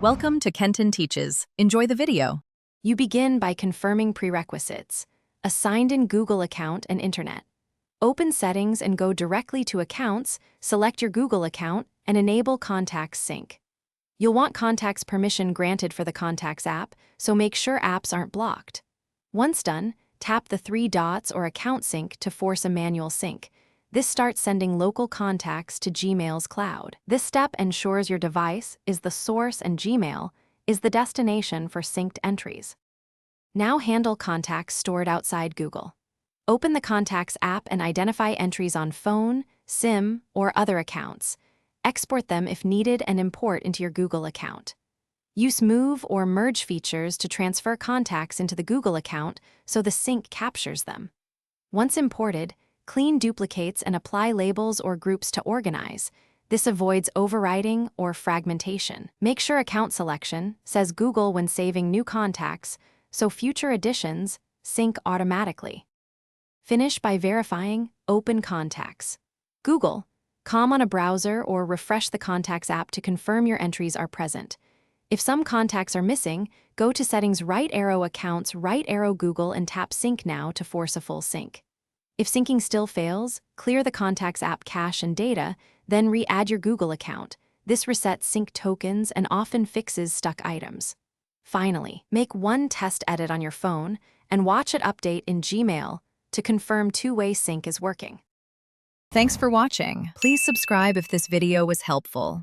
Welcome to Kenton Teaches. Enjoy the video. You begin by confirming prerequisites: a signed-in Google account and internet. Open Settings and go directly to Accounts, select your Google account, and enable Contacts Sync. You'll want Contacts permission granted for the Contacts app, so make sure apps aren't blocked. Once done, tap the three dots or Account Sync to force a manual sync. This starts sending local contacts to Gmail's cloud. This step ensures your device is the source and Gmail is the destination for synced entries. Now handle contacts stored outside Google. Open the Contacts app and identify entries on phone, SIM, or other accounts. Export them if needed and import into your Google account. Use Move or Merge features to transfer contacts into the Google account so the sync captures them. Once imported, clean duplicates and apply labels or groups to organize. This avoids overwriting or fragmentation. Make sure Account Selection says Google when saving new contacts, so future additions sync automatically. Finish by verifying Open Contacts. Google.com on a browser or refresh the Contacts app to confirm your entries are present. If some contacts are missing, go to Settings, right arrow Accounts, right arrow Google, and tap Sync Now to force a full sync. If syncing still fails, clear the Contacts app cache and data, then re-add your Google account. This resets sync tokens and often fixes stuck items. Finally, make one test edit on your phone and watch it update in Gmail to confirm two-way sync is working. Thanks for watching. Please subscribe if this video was helpful.